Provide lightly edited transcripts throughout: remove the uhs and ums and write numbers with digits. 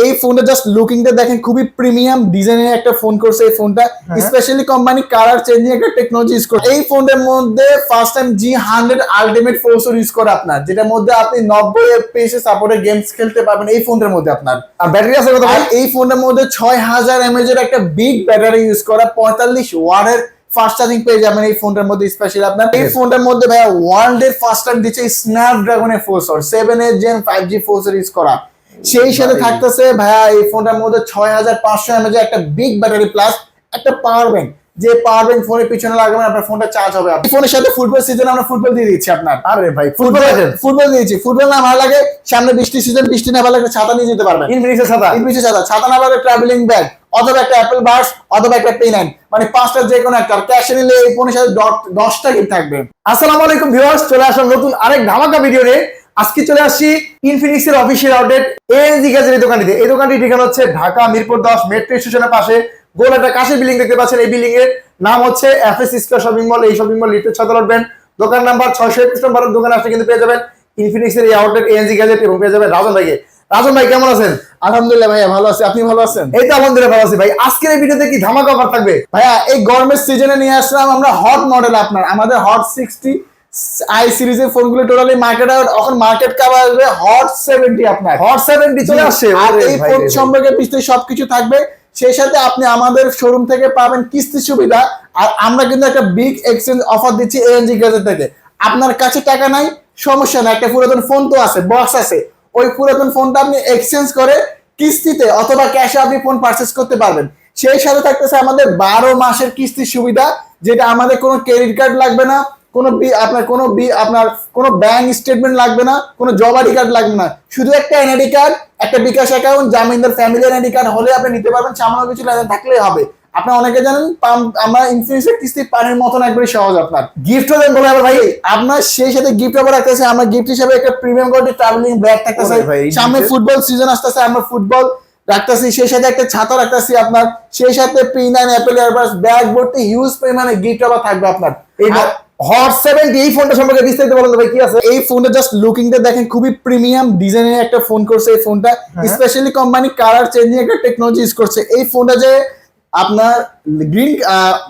এই ফোনটা জাস্ট লুকিংটা দেখেন খুবই প্রিমিয়াম ডিজাইনের একটা ফোন করছে এই ফোনটা, স্পেশালি কোম্পানি কালার চেঞ্জিং একটা টেকনোলজি ইউজ করে। এই ফোনের মধ্যে first time G100 ultimate processor use করে আপনার, যেটার মধ্যে আপনি 90 FPS এ সাপোর্টেড গেমস খেলতে পারবেন এই ফোনের মধ্যে আপনার। আর ব্যাটারি আছে কত ভাই? এই ফোনের মধ্যে 6000 mAh এর একটা বিগ ব্যাটারি ইউজ করা, 45 ওয়াটের ফাস্ট চার্জিং পেয়ে যাবেন এই ফোনটার মধ্যে স্পেশালি আপনার। এই ফোনটার মধ্যে ভাইয়া ওয়ার্ল্ড এর ফার্স্ট টাইম দিচ্ছে স্ন্যাপড্রাগনের processor 7th Gen 5G processor use করা। সেই সাথে থাকতেছে ভাইয়া এই ফোনটার মধ্যে 6500 mAh একটা বিগ ব্যাটারি প্লাস একটা পাওয়ার ব্যাংক, যে পাওয়ার ব্যাংক ফোনের পিছনে লাগাবেন আপনার ফোনটা চার্জ হবে। এই ফোনের সাথে ফুটবল সিজন আমরা ফুটবল দিয়ে দিচ্ছি আপনার। আরে ভাই ফুটবল দিয়েছি, ফুটবল না ভালো লাগে সামনে বৃষ্টি সিজন, বৃষ্টি না ভালো লাগে ছাতা নিয়ে যেতে পারবেন। ইনফিনিক্সের ছাতা, ইনফিনিক্সের ছাতা, ছাতা না ভালো ট্রাভেলিং ব্যাগ অথবা একটা অ্যাপল বাস অথবা একটা পেন, মানে পাঁচটা যে কোনো একটা ক্যাশে নিলে এই ফোনের সাথে 10টা গিফট থাকবে। আসসালামু আলাইকুম ভিউয়ার্স, চলে আসলাম নতুন আরেক ধামাকা ভিডিও নিয়ে। আজকে চলে আসছি ইনফিনিক্সের অফিসিয়াল আউটলেট এএনজি গ্যাজেট দোকানটিতে। এই দোকানটির ঠিকানা হচ্ছে ঢাকা মিরপুর 10 মেট্রো স্টেশনের পাশে গোল একটা কাঁচের বিল্ডিং দেখতে পাচ্ছেন। এই বিল্ডিং এর নাম হচ্ছে এফএস স্কয়ার শপিং মল। এই শপিং মল লিফটের 6 তলা উঠবেন, দোকান নাম্বার 621 নম্বর দোকানে আসলে কিন্তু পেয়ে যাবেন ইনফিনিক্সের এই আউটলেট এএনজি গ্যাজেট এবং পেয়ে যাবেন রাজন ভাইকে। রাজন ভাই কেমন আছেন? আলহামদুলিল্লাহ ভাইয়া ভালো আছি, আপনি ভালো আছেন? এই তো আলহামদুলিল্লাহ ভালো আছি ভাই। আজকের এই ভিডিওতে কি ধামাকা অফার থাকবে? ভাইয়া এই গরমের সিজনে নিয়ে আসলাম আমরা হট মডেল আপনার, আমাদের হট 60 আই সিরিজের ফোনগুলো টোটালি মার্কেট আউট, এখন মার্কেট কাভার আসবে হট 70 আপনার। হট 70 চলে আসছে। আর এই ফোন সম্পর্কে বিস্তারিত সবকিছু থাকবে, সেই সাথে আপনি আমাদের শোরুম থেকে পাবেন কিস্তি সুবিধা। আর আমরা কিন্তু একটা বিগ এক্সচেঞ্জ অফার দিচ্ছি এএনজি গ্যাজেট থেকে। আপনার কাছে টাকা নাই সমস্যা নাই, একটা পুরাতন ফোন তো আছে, বক্স আছে, ওই পুরাতন ফোনটা আপনি এক্সচেঞ্জ করে কিস্তিতে অথবা ক্যাশে আপনি ফোন পারচেজ করতে পারবেন। সেই সাথে থাকতেছে আমাদের 12 মাসের কিস্তির সুবিধা, যেটা আমাদের কোনো ক্রেডিট কার্ড লাগবে না, আপনার কোনো ব্যাংক স্টেটমেন্ট লাগবে না, কোনো জব আইডি কার্ড লাগবে না, শুধু একটা এনআইডি কার্ড, একটা বিকাশ অ্যাকাউন্ট, জামিনদার ফ্যামিলি এনআইডি কার্ড হলে আপনি নিতে পারবেন, সামান্য কিছু লেনদেন থাকলেই হবে। আপনারা অনেকে জানেন আমরা ইনফিনিক্সের কিস্তি পানির মতন একবারে সহজ। আপনার গিফটও দেন বলে ভাই, আপনার সেই সাথে গিফট অফার রাখতেছে, আমরা গিফট হিসেবে একটা প্রিমিয়াম কোয়ালিটি ট্রাভেলিং ব্যাগ থাকতেছে, সামনে ফুটবল সিজন আসতেছে আমরা ফুটবল রাখতেছি, সেই সাথে একটা ছাতা রাখতেছি আপনার, সেই সাথে P9 অ্যাপেল এয়ারবাস ব্যাগ ভর্তি হিউজ পরিমাণে গিফট অফার থাকবে আপনার। এই হট 70 এই ফোনটা সম্পর্কে বিস্তারিত বলুন ভাই, কি আছে? এই ফোনটা জাস্ট লুকিংটা দেখেন খুবই প্রিমিয়াম ডিজাইনের একটা ফোন করছে এই ফোনটা, স্পেশালি কোম্পানি কালার চেঞ্জিং একটা টেকনোলজি ইউজ করছে। এই ফোনটা যে আপনার গ্রিন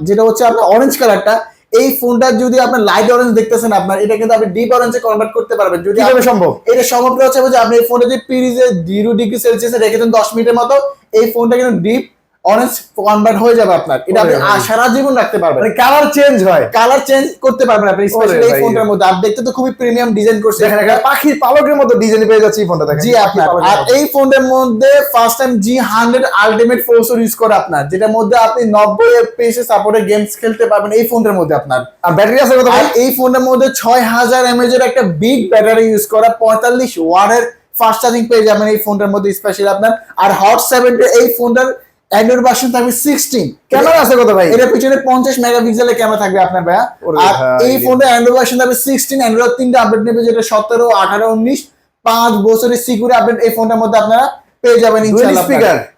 যেটা হচ্ছে আপনার অরেঞ্জ কালারটা, এই ফোনটা যদি আপনার লাইট অরেঞ্জ দেখতেছেন আপনার, এটা কিন্তু আপনি ডিপ অরেঞ্জে কনভার্ট করতে পারবেন। যদি কিভাবে সম্ভব? এটা সম্ভবটা হচ্ছে যে আপনি এই ফোনটা যদি ফ্রিজে 0 ডিগ্রি সেলসিয়াসে রেখে দেন 10 মিনিটের মতো, এই ফোনটা কিন্তু ডিপ অরেঞ্জ কনভার্ট হয়ে যাবে আপনার। এটা আপনি সারা জীবন রাখতে পারবেন, মানে কালার চেঞ্জ হয়, কালার চেঞ্জ করতে পারবেন আপনি স্পেশালি এই ফোনটার মধ্যে। আর দেখতে তো খুবই প্রিমিয়াম ডিজাইন করছে, দেখেন একটা পাখির পালকের মতো ডিজাইন পেয়ে যাচ্ছে এই ফোনটা, দেখেন। জি আপনার। আর এই ফোনের মধ্যে first time G100 ultimate processor use করে আপনার, যেটার মধ্যে আপনি 90 FPS এ সাপোর্টেড গেমস খেলতে পারবেন এই ফোনের মধ্যে আপনার। আর ব্যাটারি আছে কত ভাই? এই ফোনের মধ্যে 6000 mAh এর একটা বিগ ব্যাটারি ইউজ করা, 45 ওয়াটের ফাস্ট চার্জিং পেয়ে যাবেন এই ফোনটার মধ্যে স্পেশালি আপনার। আর হট 70 এই ফোনটার অ্যান্ড্রয়েড ভার্সন থাকবে 16। ক্যামেরা আছে কত ভাই? এর পিছনে 50 মেগাপিক্সেলের ক্যামেরা থাকবে আপনার ভাইয়া। আর এই ফোনটা অ্যান্ড্রয়েড ভার্সন থাকবে 16, অ্যান্ড্রয়েড 3টা আপডেট নেবে, যেটা 17, 18, 19 5 বছরের সিকিউর আপডেট এই ফোনটার মধ্যে আপনারা পেয়ে যাবেন ইনশাআল্লাহ।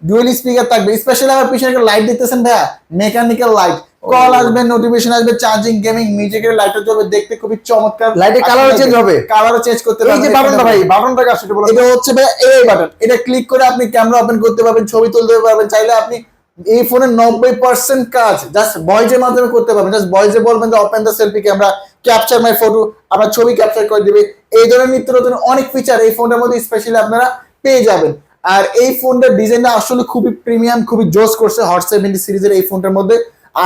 ডুয়াল স্পিকার থাকবে, স্পেশালি আমার পিছনে একটা লাইট দেখতেছেন ভাইয়া, মেকানিক্যাল লাইট, কল আসবে, নোটিফিকেশন আসবে, চার্জিং, গেমিং, মিউজিকের লাইটও জ্বলবে, দেখতে খুবই চমৎকার। লাইটের কালারও চেঞ্জ হবে, কালারও চেঞ্জ করতে পারবেন। এই যে বাটনটা ভাই, বাটনটাকে আসলে বলো। এটা হচ্ছে ভাই এই বাটন, এটা ক্লিক করে আপনি ক্যামেরা ওপেন করতে পারবেন, ছবি তুলতে পারবেন, চাইলে আপনি এই ফোনের 90% কাজ জাস্ট ভয়েসের মাধ্যমে করতে পারবেন। জাস্ট ভয়েসে বলবেন যে open the selfie camera, capture my photo, আপনার ছবি ক্যাপচার করে দিবে। এই ধরনের নিত্য নতুন অনেক ফিচার এই ফোনের মধ্যে স্পেশালি আপনারা পেয়ে যাবেন। আর এই ফোনটার ডিজাইনটা আসলে খুবই প্রিমিয়াম, খুবই জোস করছে হট 70 সিরিজের এই ফোনটার মধ্যে।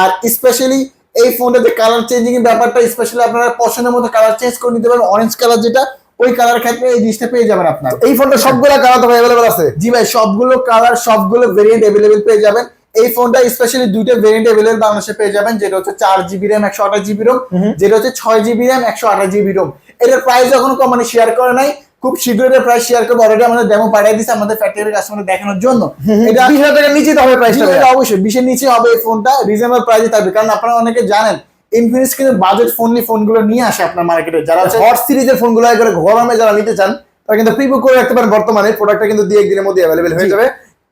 আর স্পেশালি এই ফোনটাতে কালার চেঞ্জিং এর ব্যাপারটা স্পেশালি আপনারা পছন্দের মতো কালার চেঞ্জ করে নিতে পারবেন। অরেঞ্জ কালার যেটা, ওই কালার ক্ষেত্রে এই জিনিসটা পেয়ে যাবেন আপনার। এই ফোনটা সবগুলো কালার তো अवेलेबल আছে? জি ভাই, সবগুলো কালার, সবগুলো ভেরিয়েন্ট अवेलेबल পেয়ে যাবেন। এই ফোনটা স্পেশালি দুইটা ভেরিয়েন্ট अवेलेबल বাংলাদেশে পেয়ে যাবেন, যেটা হচ্ছে 4GB RAM 128GB ROM, যেটা হচ্ছে 6GB RAM 128GB ROM। এটার প্রাইস এখনো কোম্পানি শেয়ার করে নাই, খুব শীঘ্রই এর প্রাইস শেয়ার করবে। অলরেডি আমাদের ডেমো পাঠিয়ে দিয়েছে আমাদের ফ্যাক্টরি কাস্টমারদের দেখানোর জন্য। এটা 20000 টাকার নিচে হবে প্রাইসটা? অবশ্যই 20 এর নিচে হবে এই ফোনটা, রিজনেবল প্রাইসে থাকবে। কারণ আপনারা অনেকে জানেন ইনফিনিক্স কিন্তু বাজেট ফোনলি ফোনগুলো নিয়ে আসে আপনার মার্কেটে। যারা হট সিরিজের ফোনগুলো একবারে গরমে যারা নিতে চান তারা কিন্তু প্রিভিউ করে রাখতে পারেন। বর্তমানে প্রোডাক্টটা কিন্তু 2-1 দিনের মধ্যে अवेलेबल হয়ে যাবে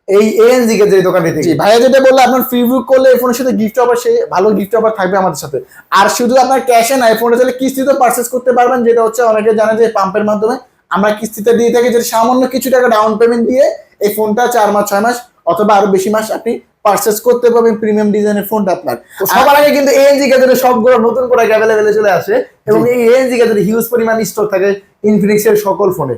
এই এএনজি কে যে দোকানটি থেকে। জি ভাইয়া যেটা বললে আপনার প্রিভিউ করলে এই ফোনের সাথে গিফট অফার, সে ভালো গিফট অফার থাকবে আমাদের সাথে। আর শুধু আপনার ক্যাশে না, এই ফোনটা চাইলে কিস্তিতে পারচেজ করতে পারবেন, যেটা হচ্ছে অনেকে জানে যে পাম্পের মাধ্যমে আমরা কিস্তিতে দিয়ে থাকি, যে সামান্য কিছু টাকা ডাউন পেমেন্ট দিয়ে এই ফোনটা 4 মাস 6 মাস অথবা আরো বেশি মাস আপনি পারচেজ করতে পারবেন প্রিমিয়াম ডিজাইনের ফোনটা আপনার। তো সবার আগে কিন্তু এএনজি গ্যাজেটের সবগুলো নতুন করে অ্যাভেলেবেল চলে আসে এবং এই এএনজি গ্যাজেটের হিউজ পরিমাণ স্টক থাকে ইনফিনিক্স এর সকল ফোনে।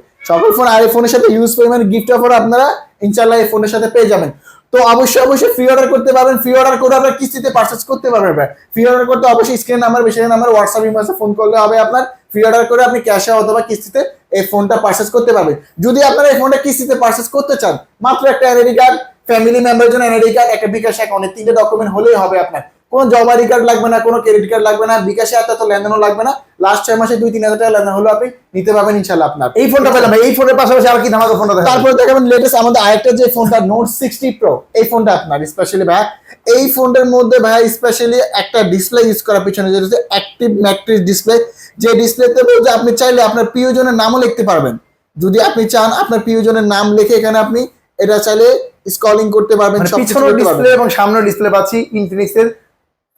আর এই ফোনের সাথে হিউজ পরিমাণ গিফট অফার আপনারা ইনশাআল্লাহ এই ফোনের সাথে পেয়ে যাবেন। তো অবশ্যই ফ্রি অর্ডার করতে পারবেন, ফ্রি অর্ডার করে আপনার কিস্তিতে পারচেজ করতে পারবেন। ফ্রি অর্ডার করতে অবশ্যই স্ক্রিন নাম্বার বেশি নাম্বার হোয়াটসঅ্যাপ ইমেইলে ফোন করলে হবে আপনার। ফ্রি অর্ডার করে আপনি ক্যাশে অথবা কিস্তিতে এই ফোনটা পারচেজ করতে পারবেন। যদি আপনারা এই ফোনটা কিস্তিতে পারচেজ করতে চান, মাত্র একটা এনআইডি কার্ড, ফ্যামিলি মেম্বারের জন্য এনআইডি কার্ড, একটা বিকাশ অ্যাকাউন্টে 3টে ডকুমেন্ট হলেই হবে আপনার। কোনো জমা কার্ড লাগবে না, কোনো ক্রেডিট কার্ড লাগবে না, বিকাশে এত লেনদেনও লাগবে না। লাস্ট 6 মাসে 2-3 হাজার টাকা লেনদেন হলো আপনি নিতে পারবেন ইনশাআল্লাহ আপনার। এই ফোনটা পেলাম, এই ফোনের পাশাপাশি আর কি ধামাকা ফোনটা দেখাবেন? তারপরে দেখাবেন লেটেস্ট আমাদের আরেকটা যে ফোনটা নোট 60 প্রো, এই ফোনটা আপনার স্পেশালি ভাই এই ফোনটার মধ্যে ভাই স্পেশালি একটা ডিসপ্লে ইউজ করা পিছনে যেটা হচ্ছে অ্যাক্টিভ ম্যাট্রিক্স ডিসপ্লে। যে ডিসপ্লেতে বলতে আপনি চাইলে আপনার প্রিয়জনের নামও লিখতে পারবেন। যদি আপনি চান আপনার প্রিয়জনের নাম লিখে এখানে আপনি এটা চাইলে স্ক্রলিং করতে পারবেন, মানে সবকিছু পিছনের করতে ডিসপ্লে পারবেন। এবং সামনের ডিসপ্লে পাচ্ছি ইনফিনিক্স এর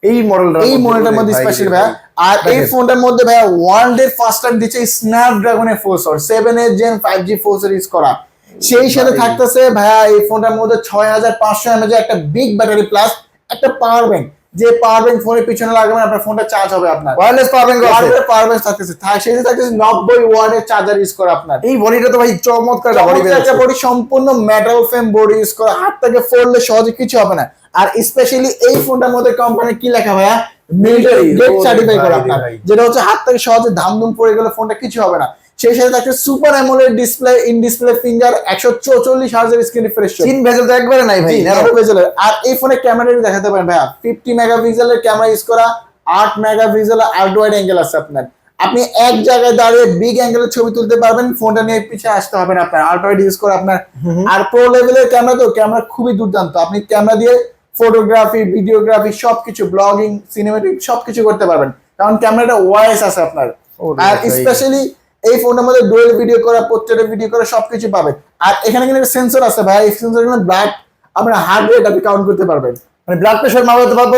এই মডেলটার মধ্যে স্পেশালি ভাই। আর এই ফোনটার মধ্যে ভাই ওয়ার্ল্ড এর ফার্স্ট টাইম দিচ্ছে স্ন্যাপড্রাগনের 7 জেন 5G প্রসেসর ইউজ করা। সেই সাথে থাকতেছে ভাইয়া এই ফোনটার মধ্যে 6500 mAh একটা বিগ ব্যাটারি প্লাস একটা পাওয়ার ব্যাংক। যে পাওয়ার ব্যাংক ফোনের পিছনে লাগাবেন আপনার ফোনটা চার্জ হবে আপনার। ওয়্যারলেস পাওয়ার ব্যাংক আছে, পাওয়ার ব্যাংক থাকতেছে। সেই সাথে থাকতেছে 90 ওয়াটের চার্জার ইউজ করা আপনার। এই বডিটা তো ভাই চমৎকার একটা বডি, সম্পূর্ণ মেটাল ফ্রেম বডি ইউজ করা, হাত থেকে ফোড়লে সহজে কিছু হবে না। আর স্পেশালি এই ফোনটার মধ্যে কোম্পানি কি লেখা ভাইয়া, মিলিটারি গ্রেড সার্টিফাই করা আপনার, যেটা হচ্ছে হাত থেকে সহজে ধামধুম পড়ে গেলে ফোনটা কিছু হবে না। সেই সাথে থাকছে super AMOLED display, in display finger, 144 hertz screen refresh rate, চিন ভেজেল তো একবারে নাই ভাই, ন্যারো বেজেলের। আর এই ফোনে ক্যামেরাটি দেখাতে পারেন ভাইয়া 50 মেগাপিক্সেলের ক্যামেরা ইউজ করা, 8 মেগাপিক্সেলের আল্ট্রা ওয়াইড অ্যাঙ্গেল আছে আপনার। আপনি এক জায়গায় দাঁড়িয়ে বিগ অ্যাঙ্গেলের ছবি তুলতে পারবেন, ফোনটা নিয়ে পিছিয়ে আসতে হবে না আপনার, আল্ট্রা ওয়াইড ইউজ করা আপনার। আর প্রো লেভেলের ক্যামেরা, তো ক্যামেরা খুবই দুর্দান্ত, আপনি ক্যামেরা দিয়ে ফটোগ্রাফি, ভিডিওগ্রাফি সবকিছু, ব্লগিং, সিনেমেটিক সবকিছু করতে পারবেন, কারণ ক্যামেরাটা ওয়াইস আছে আপনার। আর স্পেশালি এই ফোনের মধ্যে ডুয়াল ভিডিও করা, পোর্ট্রেট ভিডিও করা সবকিছু পাবেন। আর এখানে কিন্তু একটা সেন্সর আছে ভাই, এই সেন্সর কিন্তু ব্লাড আপনার হার্ট রেট আপনি কাউন্ট করতে পারবেন, মানে ব্লাড প্রেশার মাপাতে পারবো।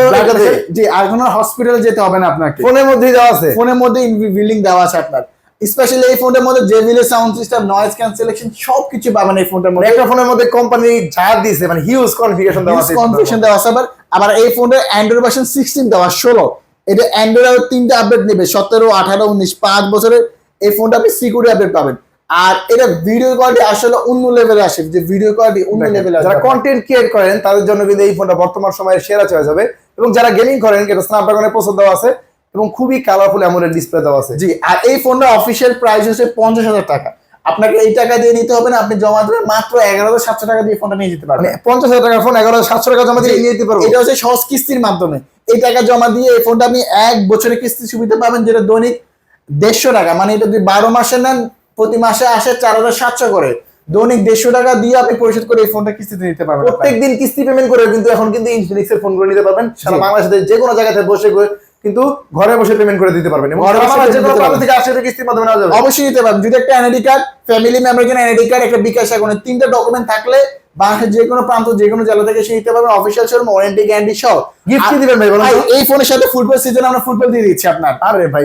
জি, আর কোনো হসপিটালে যেতে হবে না আপনাকে, ফোনের মধ্যেই দেওয়া আছে, ফোনের মধ্যে বিল্ডিং দেওয়া আছে আপনার। স্পেশালি এই ফোনের মধ্যে JBL sound system, noise cancellation সবকিছু পাবেন এই ফোনটার মধ্যে। একটা ফোনের মধ্যে কোম্পানি ঝাড় দিয়েছে, মানে হিউজ কনফিগারেশন দেওয়া আছে, কনফিগারেশন দেওয়া আছে। আবার এই ফোনের অ্যান্ড্রয়েড ভার্সন 16 দেওয়া 16। এটা অ্যান্ড্রয়েড আর 3টা আপডেট নেবে, 17, 18, 19, 5 বছরের এই ফোনটা আপনি সিকিউরিটি আপডেট পাবেন। আর এটা ভিডিও কোয়ালিটি আসলে অন্য লেভেলে আসে, যে ভিডিও কোয়ালিটি অন্য লেভেলে আসে। যারা কন্টেন্ট ক্রিয়েট করেন তাদের জন্য কিন্তু এই ফোনটা বর্তমান সময়ে সেরা চয়েস হবে, এবং যারা গেমিং করেন এটা স্ন্যাপড্রাগনের প্রসেসর দেওয়া আছে এবং খুবই কালারফুল অ্যামোলেড ডিসপ্লে দেওয়া আছে। জি, আর এই ফোনটা অফিশিয়াল প্রাইস হচ্ছে 50,000 টাকা। আপনাকে এই টাকা দিয়ে নিতে হবে না, আপনি জমা দেবেন মাত্র 11,700 টাকা দিয়ে ফোনটা নিয়ে যেতে পারবেন। 50,000 টাকার ফোন 11,700 টাকা জমা দিয়ে নিয়ে যেতে পারবো। এটা হচ্ছে সহজ কিস্তির মাধ্যমে। এই টাকা জমা দিয়ে এই ফোনটা আপনি 1 বছরের কিস্তি সুবিধা পাবেন, যেটা দৈনিক 150 টাকা। মানে এটা যদি 12 মাসে নেন, প্রতি মাসে আসে 4,700 করে, দৈনিক 150 টাকা দিয়ে আপনি পরিশোধ করে এই ফোনটা কিস্তিতে নিতে পারবেন। প্রত্যেকদিন কিস্তি পেমেন্ট করে কিন্তু এখন কিন্তু ইনফিনিক্স এর ফোনগুলো নিতে পারবেন সারা বাংলাদেশের যে কোনো জায়গা থেকে বসে কিন্তু ঘরে বসে পেমেন্ট করে দিতে পারবেন, এবং যে কোনো প্রান্ত থেকে আসলে কিস্তির মাধ্যমে নেওয়া যাবে। অবশ্যই নিতে পারবেন। যদি একটা এনআইডি কার্ড, ফ্যামিলি মেম্বারের জন্য এনআইডি কার্ড, একটা বিকাশ অ্যাকাউন্ট, 3টা ডকুমেন্ট থাকলে বাংলাদেশের যে কোনো প্রান্ত, যে কোনো জেলা থেকে সে নিতে পারবেন। অফিশিয়াল শোরুম, ওয়ারেন্টি গ্যারান্টি সহ। গিফট কি দিবেন ভাই বলুন? এই ফোনের সাথে ফুটবল সিজন আমরা ফুটবল দিয়ে দিচ্ছি আপনার। আরে ভাই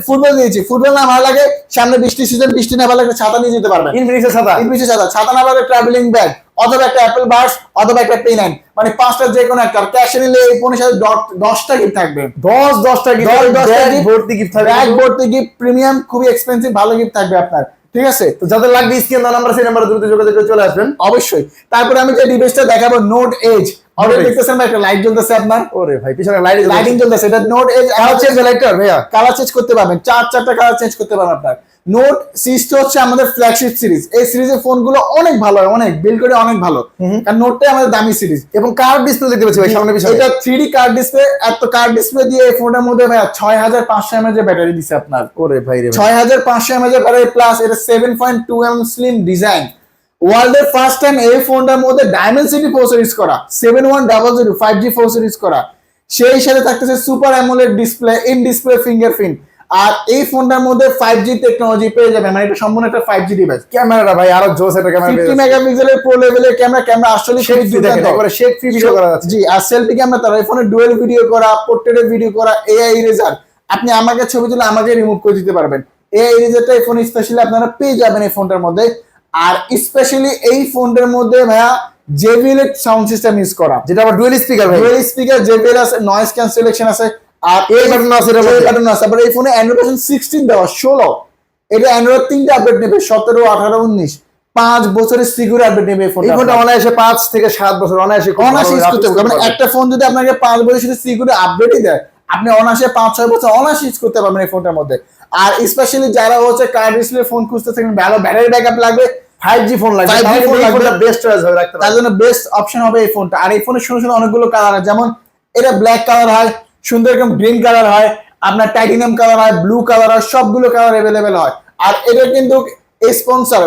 ফুটবল দিয়েছি। ফুটবল না ভালো লাগে, সামনে বৃষ্টি সিজন, বৃষ্টি না ভালো লাগে ছাতা নিয়ে যেতে পারবেন। ইনফিনিক্স এর ছাতা, ছাতা না ভালো ট্রাভেলিং ব্যাগ, অথবা একটা অ্যাপল বাডস, অথবা একটা পেন। মানে 5টা যে কোনো একটা ক্যাশে নিলে এই ফোনের সাথে 10টা গিফট থাকবে। 10টা গিফট, ব্যাগ ভর্তি গিফট থাকবে, ব্যাগ ভর্তি গিফট, প্রিমিয়াম, খুবই এক্সপেন্সিভ ভালো গিফট থাকবে আপনার। ঠিক আছে, তো যাদের লাগবে স্ক্রিন নাম্বার, সেই নাম্বারে দ্রুত যোগাযোগ করে চলে আসবেন অবশ্যই। তারপরে আমি যে ডিভাইসটা দেখাবো, নোট এজ। অলরেডি দেখতেছেন ভাই একটা লাইট জ্বলতেছে আপনার। ওরে ভাই পিছনে লাইটিং জ্বলতেছে, এটা Note Edge. Colour change lighter ভাইয়া, কালার চেঞ্জ করতে পারবেন, 4টা কালার চেঞ্জ করতে পারবেন আপনার। নোট সিরিজটা হচ্ছে আমাদের ফ্ল্যাগশিপ সিরিজ। এই সিরিজের ফোনগুলো অনেক ভালো হয়, অনেক বিল্ড করে অনেক ভালো, কারণ নোটটাই আমাদের দামি সিরিজ। এবং কার্ভ ডিসপ্লে দেখতে পাচ্ছি ভাই সামনে পিছনে, এটা 3D কার্ভ ডিসপ্লে। এত কার্ভ ডিসপ্লে দিয়ে এই ফোনের মধ্যে ভাই 6500 mAh এর ব্যাটারি দিছে আপনার। ওরে ভাই রে, 6500 mAh এর ব্যাটারি প্লাস এটা 7.2 mm স্লিম ডিজাইন। ওয়ার্ল্ডের ফার্স্ট টাইম এই ফোনটার মধ্যে ডায়মেনসিটি প্রসেসর ইউজ করা, 7100 5G প্রসেসর ইউজ করা। সেই সাথে থাকতেছে super AMOLED display, in display fingerprint. আর এই ফোনটার মধ্যে 5G টেকনোলজি পেয়ে যাবে, মানে এটা সম্পূর্ণ একটা 5G ডিভাইস। ক্যামেরাটা ভাই আরো জোস একটা ক্যামেরা, 50 মেগাপিক্সেলের প্রো লেভেলের ক্যামেরা আসলে শেক ফ্রি দেখেন, একবারে শেক ফ্রি ভিডিও করা যাচ্ছে। জি, আর সেলফি ক্যামেরা তার এই ফোনে ডুয়াল ভিডিও করা, পোর্ট্রেট ভিডিও করা, এআই ইরেজার। আপনি আমাকে ছবি তুলে আমাকে রিমুভ করে দিতে পারবেন। এআই ইরেজারটা এই ফোনে স্পেশালি আপনারা পেয়ে যাবেন এই ফোনটার মধ্যে। আর স্পেশালি এই ফোনটার মধ্যে ভাইয়া JBL এর সাউন্ড সিস্টেম ইউজ করা, যেটা আবার ডুয়াল স্পিকার ভাই। ডুয়াল স্পিকার JBL আছে, নয়েজ ক্যান্সেলেশন আছে, আর এই বাটন আছে, এই বাটন আছে। আবার এই ফোনে অ্যান্ড্রয়েড ভার্সন 16 দেওয়া, 16। এটা অ্যান্ড্রয়েড 3টা আপডেট নেবে, 17, 18, 19, 5 বছরের সিকিউর আপডেট নেবে এই এই ফোনটা অনায়াসে 5 থেকে 7 বছর অনায়াসে ইউজ করতে পারবেন। মানে একটা ফোন যদি আপনাকে 5 বছরের সিকিউর আপডেটই দেয়, আপনি অনায়াসে 5-6 বছর অনায়াসে ইউজ করতে পারবেন এই ফোনটার মধ্যে। আর স্পেশালি যারা হচ্ছে কার্ড ডিসপ্লে ফোন খুঁজতেছেন, ভালো ব্যাটারি ব্যাকআপ লাগবে, 5G ফোন লাগবে, 5G ফোন এই লাগবে, ফোনটা বেস্ট চয়েস হবে রাখতে তার পারবেন। জন্য বেস্ট অপশন হবে এই ফোনটা। আর এই ফোনের সুন্দর সুন্দর অনেকগুলো কালার হয়, যেমন এটা ব্ল্যাক কালার হয়, সুন্দর এরকম গ্রিন কালার হয়, আপনার টাইটেনিয়াম কালার হয়, ব্লু কালার হয়, সবগুলো কালার অ্যাভেলেবেল হয়। আর এটা কিন্তু স্পন্সর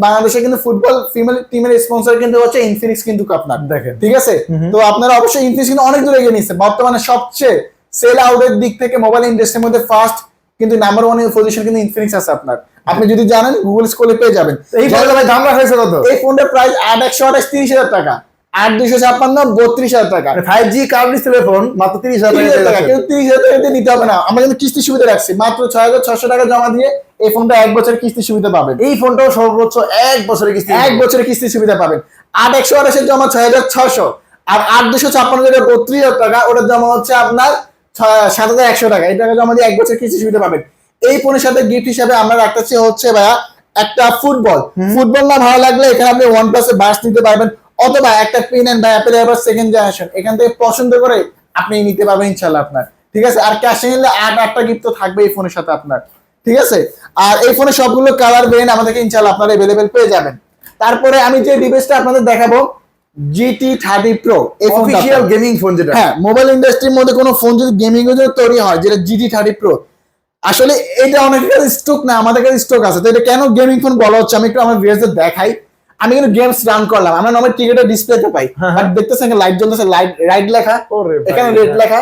বাংলাদেশে কিন্তু ফুটবল ফিমেল টিমের স্পন্সর কিন্তু হচ্ছে ইনফিনিক্স কিন্তু আপনার, দেখেন। ঠিক আছে। তো আপনারা অবশ্যই ইনফিনিক্স কিন্তু অনেক দূরে এগিয়ে নিচ্ছে, বর্তমানে সবচেয়ে সেল আউটের দিক থেকে মোবাইল ইন্ডাস্ট্রির মধ্যে ফার্স্ট কিন্তু নাম্বার 1 এর পজিশন কিন্তু ইনফিনিক্স আছে আপনার। আপনি যদি জানেন গুগল স্কোরে পেয়ে যাবেন। এই ফোনটা ভাই দাম রাখা হয়েছে কত? এই ফোনটার প্রাইস 8/128 30,000 টাকা, 8/256 32,000 টাকা। 5G কার্ড ডিসপ্লে ফোন মাত্র 30,000 টাকা। কিন্তু 30,000 টাকা দিয়ে নিতে হবে না, আমরা কিন্তু কিস্তি সুবিধা রাখছি, মাত্র 6,600 টাকা জমা দিয়ে এই ফোনটা 1 বছরের কিস্তি সুবিধা পাবেন। এই ফোনটাও সর্বোচ্চ 1 বছরের কিস্তি, 1 বছরের কিস্তি সুবিধা পাবেন। 8/128 এর জমা 6,600, আর 8/256 যেটা 32,000 টাকা, ওটার জমা হচ্ছে আপনার 7,100 টাকা। এই টাকা জমা দিয়ে 1 বছরের কিস্তি সুবিধা পাবেন। এই ফোনের সাথে গিফট হিসাবে আমরা রাখতেছি হচ্ছে ভাইয়া একটা ফুটবল না ভালো লাগলে এখানে আপনি OnePlus এর বাস নিতে পারবেন, অথবা একটা পেন এন্ড ভাই অ্যাপেল এবার সেকেন্ড জেনারেশন এখান থেকে পছন্দ করে আপনি নিতে পারবেন ইনশাআল্লাহ আপনার, ঠিক আছে। আর ক্যাশে নিলে 8টা গিফট তো থাকবে এই ফোনের সাথে আপনার, ঠিক আছে। আর এই ফোনে সবগুলো কালার ভেরিয়েন্ট আমাদেরকে ইনশাআল্লাহ আপনারা अवेलेबल পেয়ে যাবেন। তারপরে আমি যে ডিভাইসটা আপনাদের দেখাবো GT30 Pro, এই অফিশিয়াল গেমিং ফোন যেটা। হ্যাঁ, মোবাইল ইন্ডাস্ট্রির মধ্যে কোনো ফোন যদি গেমিং এর জন্য তৈরি হয়, যেটা GT30 Pro, আসলে এটা অনেকের কাছে স্টক না, আমাদের কাছে স্টক আছে। তো এটা কেন গেমিং ফোন বলা হচ্ছে আমি একটু আমার ভিউয়ারদের দেখাই। আমি কিন্তু গেমস রান করলাম, আমরা নরমাল টিকেটের ডিসপ্লেতে পাই, বাট দেখতেছেন লাইট জ্বলতেছে, লাইট রাইট লেখা, এখানে রেড লেখা।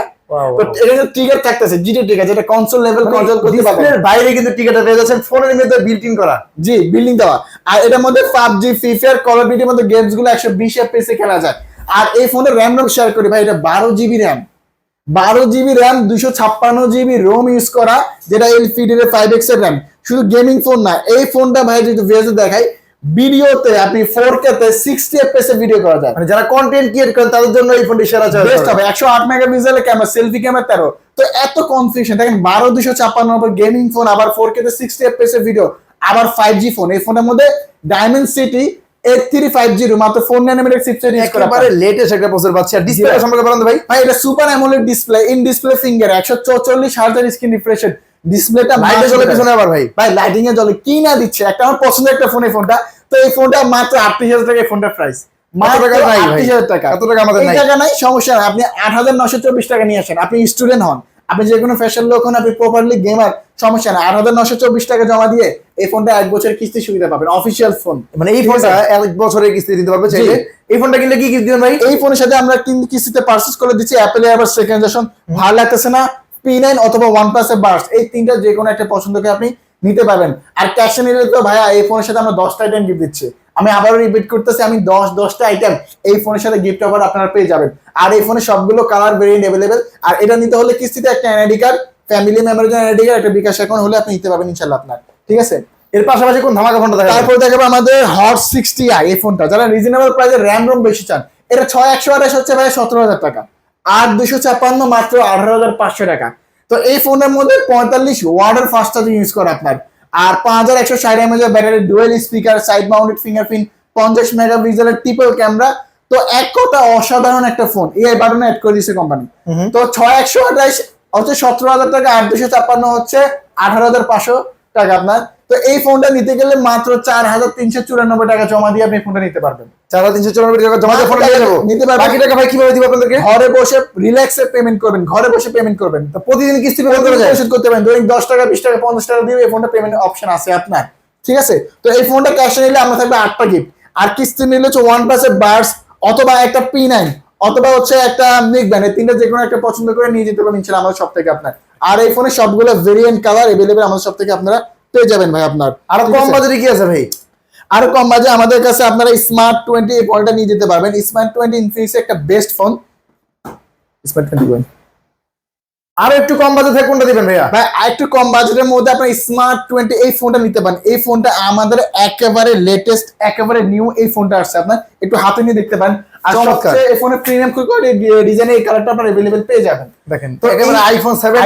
তো এটা ট্রিগার থাকতেছে, জিটি ট্রিগার, যেটা কনসোল লেভেল কন্ট্রোল করতে পারবেন। ডিসপ্লের বাইরে কিন্তু টিকেটটা পেয়ে যাচ্ছেন, ফোনের মধ্যে বিল্ট ইন করা। জি, বিল্ডিং দেওয়া। আর এটার মধ্যে PUBG, free fire, call of ডিউটির মধ্যে গেমস গুলো 120 FPS এ খেলা যায়। আর এই ফোনের র্যাম রোম শেয়ার করি ভাই, এটা 12 GB RAM, 12 GB RAM, 256 GB ROM use করা, যেটা LPDDR 5X এর র্যাম। শুধু গেমিং ফোন না, এই ফোনটা ভাই যদি ভিডিওতে দেখাই, ভিডিওতে আপনি 4K তে 60 FPS এ ভিডিও করা যায়। মানে যারা কন্টেন্ট ক্রিয়েট করেন তাদের জন্য এই ফোনটি সেরা চয়েস বেস্ট হবে। 108 মেগাপিক্সেলের ক্যামেরা, সেলফি ক্যামেরা 13। তো এত কনফিগারেশন দেখেন, 12 256 গেমিং ফোন, আবার 4K তে 60 FPS এর ভিডিও, আবার 5G ফোন। এই ফোনের মধ্যে Dimensity 835G মাত্র 4 ন্যানোমিটার চিপসেট ইউজ করা, একেবারে লেটেস্ট একটা প্রসেসর পাচ্ছি। আর ডিসপ্লে সম্পর্কে বলেন তো ভাই। ভাই এটা super AMOLED display, in display finger, 144 hertz screen refresh rate, ডিসপ্লেটা লাইটে জ্বলে পিছনে আবার ভাই লাইটিং এ জ্বলে, কি না দিচ্ছে। একটা আমার পছন্দের একটা ফোন এই ফোনটা। তো এই ফোনটা মাত্র 38,000 টাকা, এই ফোনটার প্রাইস মাত্র 38,000 টাকা। কত টাকা আমাদের নাই? টাকা নাই, সমস্যা নাই, আপনি 8,924 টাকা নিয়ে আসেন। আপনি স্টুডেন্ট হন, আপনি যে কোনো ফ্যাশন লোক হন, আপনি প্রপারলি গেমার, সমস্যা নাই, 8,924 টাকা জমা দিয়ে এই ফোনটা 1 বছরের কিস্তি সুবিধা পাবেন, অফিশিয়াল ফোন। মানে এই ফোনটা 1 বছরের কিস্তি দিতে পারবে চাইলে। এই ফোনটা কিনলে কি দিবেন ভাই? এই ফোনের সাথে আমরা কিন্তু কিস্তিতে পারচেজ করে দিচ্ছি অ্যাপেল এয়ারবাস সেকেন্ড জেনারেশন, ভালো লাগতেছে না, P9 অথবা OnePlus এর বার্স, এই তিনটা যে কোনো একটা পছন্দ করে আপনি নিতে পারবেন। আর ক্যাশে নিলে তো ভাইয়া এই ফোনের সাথে আমরা 10টা আইটেম গিফট দিচ্ছি। আমি আবারও রিপিট করতেছি, আমি 10টা আইটেম এই ফোনের সাথে গিফট অফার আপনারা পেয়ে যাবেন। আর এই ফোনে সবগুলো কালার ভেরিয়েন্ট अवेलेबल। আর এটা নিতে হলে কিস্তিতে একটা এনআইডি কার্ড, ফ্যামিলি মেম্বারের জন্য এনআইডি কার্ড, একটা বিকাশ অ্যাকাউন্ট হলে আপনি নিতে পারবেন ইনশাআল্লাহ আপনার, ঠিক আছে। এর পাশাপাশি কোন ধামাকা ফোনটা দেখাবো? তারপর দেখাবো আমাদের হট 60i, এই ফোনটা যারা রিজনেবল প্রাইসে র্যাম রোম বেশি চান। এটা 6128 হচ্ছে ভাই 17,000 টাকা, 8256 মাত্র 18,500 টাকা। তো এই ফোনের মধ্যে 45 ওয়াটের ফাস্ট চার্জিং ইউজ করে আপনার, আর 5160 mAh battery, dual speaker, side mounted fingerprint, 50 মেগাপিক্সেলের ট্রিপল ক্যামেরা। তো এক কথা অসাধারণ একটা ফোন, এই বাটনে অ্যাড করে দিয়েছে কোম্পানি। তো 6128 হচ্ছে 17,000 টাকা, 8256 হচ্ছে 18,500 টাকা আপনার। তো এই ফোনটা নিতে গেলে মাত্র 4,394 টাকা জমা দিয়ে আপনি ফোনটা নিতে পারবেন। 4,394 টাকা জমা দিয়ে ফোন নিয়ে যাবো। নিতে পারবেন। বাকি টাকা ভাই কিভাবে দিব আপনাদেরকে? ঘরে বসে রিল্যাক্সে পেমেন্ট করবেন, ঘরে বসে পেমেন্ট করবেন। তো প্রতিদিন কিস্তি পেমেন্ট করা যায়? পরিশোধ করতে পারেন, দৈনিক 10 টাকা, 20 টাকা, 50 টাকা দিয়ে এই ফোনটা পেমেন্ট অপশন আছে আপনার, ঠিক আছে। তো এই ফোনটা ক্যাশে নিলে আমরা থাকবে 8টা গিফট, আর কিস্তি নিলে হচ্ছে OnePlus এর বার্স অথবা একটা P9 অথবা হচ্ছে একটা নিক ব্যান্ড, এই তিনটা যে কোনো একটা পছন্দ করে নিয়ে যেতে পারেন ইনশাআল্লাহ আমাদের সব থেকে আপনার। আর এই ফোনের সবগুলো ভেরিয়েন্ট কালার अवेलेबल আমাদের সব থেকে আপনারা পেয়ে যাবেন ভাই আপনার। আর কম বাজেটে কি আছে ভাই? আরো কম বাজে আমাদের কাছে আপনারা স্মার্ট 20 এই ফোনটা নিয়ে যেতে পারবেন। স্মার্ট 20 ইনফিনিক্স একটা বেস্ট ফোন, স্মার্ট 20 আরো একটু কম বাজেট থেকে কোনটা দিবেন ভাইয়া? ভাই আরেকটু কম বাজেটের মধ্যে আপনার স্মার্ট 20 এই ফোনটা নিতে পারেন। এই ফোনটা আমাদের একেবারে লেটেস্ট, একেবারে নিউ এই ফোনটা আসছে, আপনার একটু হাতে নিয়ে দেখতে পারেন। আর সবচেয়ে এই ফোনের প্রিমিয়াম ডিজাইনে এই কালারটা আপনারা अवेलेबल পেয়ে যাবেন। দেখেন তো একেবারে আইফোন 17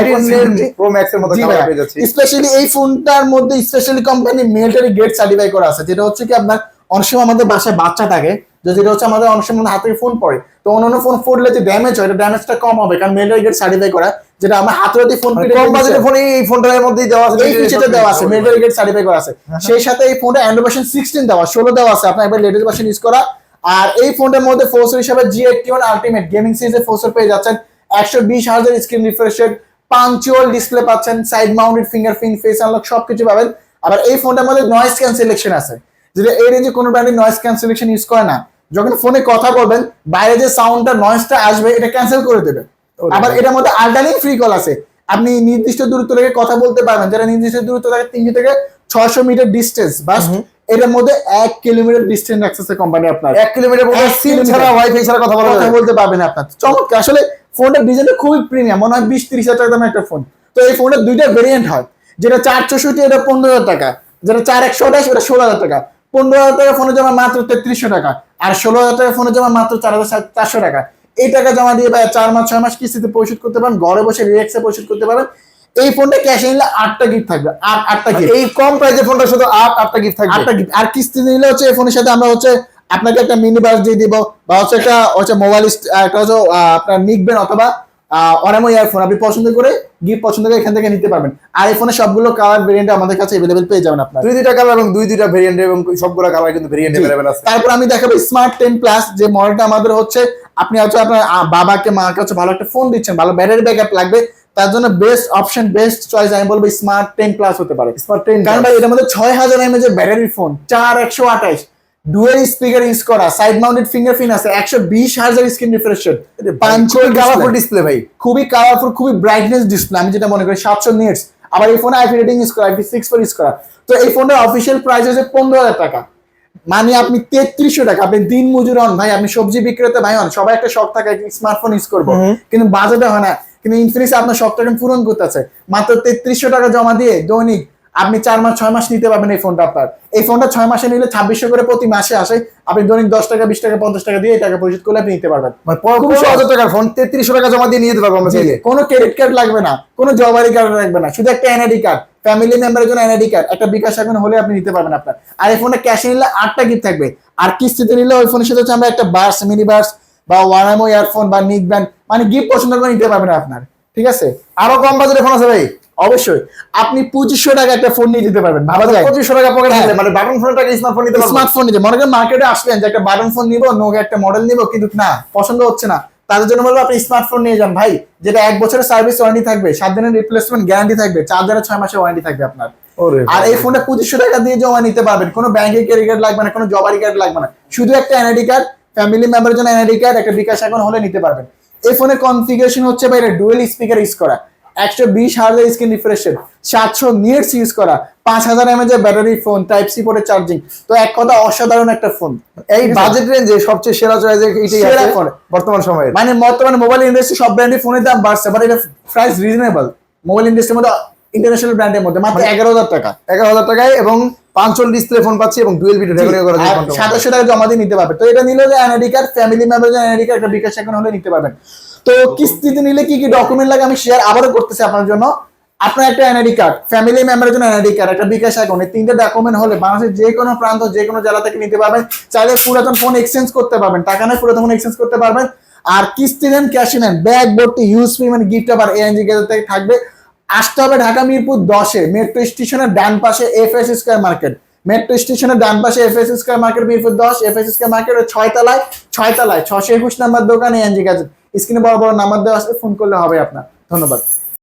প্রো ম্যাক্স এর মতো কালার পেয়ে যাচ্ছে। স্পেশালি এই ফোনটার মধ্যে specially company military grade certify করা আছে, যেটা হচ্ছে কি আপনার অনেক সময় আমাদের বাসায় বাচ্চা থাকে, যেটা হচ্ছে আমাদের অনেক সময় হাতে ফোন পড়ে, তো অন্যান্য ফোন পড়লে যে ড্যামেজ হয়, এটা ড্যামেজটা কম হবে, কারণ মিলিটারি গ্রেড সার্টিফাই করা, যেটা আমরা হাতে ফোন কম বাজেটের ফোনে এই ফোনটার মধ্যেই দেওয়া আছে, এই ফিচারটা দেওয়া আছে, মিলিটারি গ্রেড সার্টিফাই করা আছে। সেই সাথে এই ফোনটা অ্যান্ড্রয়েড ভার্সন 16 দেওয়া, 16 দেওয়া আছে, আপনার এবার লেটেস্ট ভার্সন ইউজ করা। আর এই ফোনটার মধ্যে প্রসেসর হিসেবে G81 আলটিমেট গেমিং সিরিজের প্রসেসর পেয়ে যাচ্ছেন, 120 হার্জের স্ক্রিন রিফ্রেশ রেট, পাঞ্চুয়াল ডিসপ্লে পাচ্ছেন, side mounted fingerprint, face unlock সবকিছু পাবেন। আবার এই ফোনটার মধ্যে নয়েজ ক্যান্সেলেশন আছে, যেটা এই রেঞ্জে কোনো ব্র্যান্ডের নয়েজ ক্যান্সেলেশন ইউজ করে না। যখন ফোনে কথা বলবেন বাইরে যে সাউন্ডটা নয়েজটা আসবে এটা ক্যান্সেল করে দেবে। আবার এটার মধ্যে আল্টারনেট ফ্রি কল আছে, আপনি নির্দিষ্ট দূরত্ব থেকে কথা বলতে পারবেন, যারা নির্দিষ্ট দূরত্ব থাকে 300 থেকে 600 মিটার ডিস্টেন্স, বাস এটার মধ্যে 1 কিলোমিটার ডিস্টেন্স রাখছে কোম্পানি আপনার। 1 কিলোমিটার পর্যন্ত সিম ছাড়া ওয়াইফাই ছাড়া কথা বলতে পারবেন আপনার। চমৎকার, আসলে ফোনটার ডিজাইনটা খুবই প্রিমিয়াম, মনে হয় 20-30 হাজার টাকা দামের একটা ফোন। তো এই ফোনের দুইটা ভেরিয়েন্ট হয়, যেটা 464 এটা 15,000 টাকা, যেটা 4128 ওটা 16,000 টাকা। 15,000 টাকা ফোনে জমা মাত্র 3300 টাকা, আর 16,000 টাকা ফোনে জমা মাত্র 4,400 টাকা। এই টাকা জমা দিয়ে ভাই 4 মাস 6 মাস কিস্তিতে পরিশোধ করতে পারেন, ঘরে বসে রিল্যাক্সে পরিশোধ করতে পারেন। এই ফোনটা ক্যাশে নিলে 8টা গিফট থাকবে, 8টা গিফট। এই কম প্রাইসের ফোনটা শুধু 8টা গিফট থাকবে, 8টা গিফট। আর কিস্তি নিলে হচ্ছে এই ফোনের সাথে আমরা হচ্ছে আপনাকে একটা মিনি বাস দিয়ে দিব, বা হচ্ছে একটা মোবাইল একটা হচ্ছে আপনার নিকবেন অথবা অরামো ইয়ারফোন আপনি পছন্দ করে গিফট পছন্দ করে এখান থেকে নিতে পারবেন। আর এই ফোনের সবগুলো কালার ভেরিয়েন্ট আমাদের কাছে अवेलेबल পেয়ে যাবেন আপনারা, 2-2টা কালার এবং 2-2টা ভেরিয়েন্ট, এবং সবগুলো কালার কিন্তু ভেরিয়েন্ট अवेलेबल আছে। তারপর আমি দেখাবো স্মার্ট 10 প্লাস, যে মডেলটা আমাদের হচ্ছে আপনি হচ্ছে আপনার বাবাকে মাকে হচ্ছে ভালো একটা ফোন দিচ্ছেন, ভালো ব্যাটারি ব্যাকআপ লাগবে, তার জন্য বেস্ট অপশন বেস্ট চয়েস আমি বলবো স্মার্ট 10 প্লাস হতে পারে। স্মার্ট 10 কারণ ভাই এটার মধ্যে 6000 mAh এর battery phone, 4128 dual speaker use করা, সাইড মাউন্টেড ফিঙ্গারপ্রিন্ট আছে, 120 হার্জের স্ক্রিন রিফ্রেশ রেট, পাঞ্চুয়াল কালারফুল ডিসপ্লে ভাই, খুবই কালারফুল, খুবই ব্রাইটনেস ডিসপ্লে, আমি যেটা মনে করি 700 নিটস। আবার এই ফোনে আইপি রেটিং ইউজ করা, IP64 ইউজ করা। তো এই ফোনের অফিশিয়াল প্রাইস হচ্ছে 15,000 টাকা, মানে আপনি 3300 টাকা। আপনি দিন মজুর হন ভাই, আপনি সবজি বিক্রেতা ভাই হন, সবাই একটা শখ থাকে স্মার্টফোন ইউজ করবো, কিন্তু বাজেটে হয় না। কিন্তু ইনফিনিক্স আপনার শখটাকে পূরণ করতেছে, মাত্র 3300 টাকা জমা দিয়ে দৈনিক আপনি 4 মাস 6 মাস নিতে পারবেন এই ফোনটা আপনার। এই ফোনটা 6 মাসে নিলে 2600 করে প্রতি মাসে আসে, আপনি দৈনিক 10 টাকা 20 টাকা 50 টাকা দিয়ে এই টাকা পরিশোধ করলে আপনি নিতে পারবেন। মানে 15,000 টাকার ফোন 3300 টাকা জমা দিয়ে নিয়ে যেতে পারবো আমরা চাইলে। কোনো ক্রেডিট কার্ড লাগবে না, কোনো জবারি কার্ড লাগবে না, শুধু একটা এনআইডি কার্ড, ফ্যামিলি মেম্বারের জন্য এনআইডি কার্ড, একটা বিকাশ অ্যাকাউন্ট হলে আপনি নিতে পারবেন আপনার। আর এই ফোনটা ক্যাশে নিলে 8টা গিফট থাকবে, আর কিস্তিতে নিলে ওই ফোনের সাথে হচ্ছে আমরা একটা বাস মিনি বাস বা ওয়ারামো ইয়ারফোন বা নিক ব্যান্ড, মানে গিফট পছন্দ করে নিতে পারবেন আপনার। ঠিক আছে, আরো কম বাজেটের ফোন আছে ভাই? অবশ্যই আপনি 2500 টাকা একটা ফোন নিয়ে যেতে পারবেন, ভাবা যায় 2500 টাকা পকেটে নিলে মানে বাটন ফোন টাকা স্মার্টফোন নিতে পারবেন। স্মার্টফোন নিতে মনে করেন মার্কেটে আসলেন যে একটা বাটন ফোন নিব, নোকিয়া একটা মডেল নিব, কিন্তু না পছন্দ হচ্ছে না, তাদের জন্য বলবো আপনি স্মার্টফোন নিয়ে যান ভাই, যেটা 1 বছরের সার্ভিস ওয়ারেন্টি থাকবে, 7 দিনের রিপ্লেসমেন্ট গ্যারান্টি থাকবে, চার্জারের 6 মাসের ওয়ারেন্টি থাকবে আপনার। আর এই ফোনটা 2500 টাকা দিয়ে জমা নিতে পারবেন, কোনো ব্যাংকের ক্রেডিট কার্ড লাগবে না, কোনো জবারি কার্ড লাগবে না, শুধু একটা এনআইডি কার্ড, ফ্যামিলি মেম্বারের জন্য এনআইডি কার্ড, একটা বিকাশ অ্যাকাউন্ট হলে নিতে পারবেন। এই ফোনের কনফিগারেশন হচ্ছে ভাই এটা ডুয়াল স্পিকার ইউজ করা, 120 হার্জের screen refresh rate, 700 nits use করা, 5000 mAh এর ব্যাটারি ফোন, টাইপ সি পোর্টে চার্জিং। তো এক কথা অসাধারণ একটা ফোন, এই বাজেট রেঞ্জে সবচেয়ে সেরা চয়েস এইটাই সেরা আছে ফোন বর্তমান সময়ে। মানে বর্তমানে মোবাইল ইন্ডাস্ট্রি সব ব্র্যান্ডের ফোনের দাম বাড়ছে, বাট এটা প্রাইস রিজনেবল মোবাইল ইন্ডাস্ট্রির মধ্যে, ইন্টারন্যাশনাল ব্র্যান্ডের মধ্যে মাত্র 11,000 টাকা, 11,000 টাকায় এবং পাঞ্চল ডিসপ্লে ফোন পাচ্ছি এবং ডুয়াল ভিডিও রেকর্ডিং করা যায়। 700 টাকা জমা দিয়ে নিতে পারবে। তো এটা নিলে যে এনআইডি কার্ড, ফ্যামিলি মেম্বারের জন্য এনআইডি কার্ড, একটা বিকাশ অ্যাকাউন্ট হলে নিতে পারবেন। তো কিস্তিতে নিলে কি কি ডকুমেন্ট লাগে আমি শেয়ার আবারও করতেছি আপনার জন্য। আপনার একটা এনআইডি কার্ড, ফ্যামিলি মেম্বারের জন্য এনআইডি কার্ড, একটা বিকাশ অ্যাকাউন্ট, এই 3টা ডকুমেন্ট হলে বাংলাদেশের যে কোনো প্রান্ত যে কোনো জেলা থেকে নিতে পারবেন। চাইলে পুরাতন ফোন এক্সচেঞ্জ করতে পারবেন, টাকা নয় পুরাতন ফোন এক্সচেঞ্জ করতে পারবেন। আর কিস্তি নেন ক্যাশে নেন, ব্যাগ ভর্তি ইউজ ফ্রি মানে গিফট আবার এএনজি গ্যাজেট থেকে থাকবে। আসতে হবে ঢাকা মিরপুর 10-এ মেট্রো স্টেশনের ডান পাশে এফএস স্কয়ার মার্কেট, মেট্রো স্টেশনের ডান পাশে FS square market, Mirpur 10 FS square মার্কেটের 6 তলায় 621 নাম্বার দোকান এএনজি গ্যাজেট। স্ক্রিনে বড় বড় নাম্বার দেওয়া আছে, ফোন করলে হবে আপনার। ধন্যবাদ।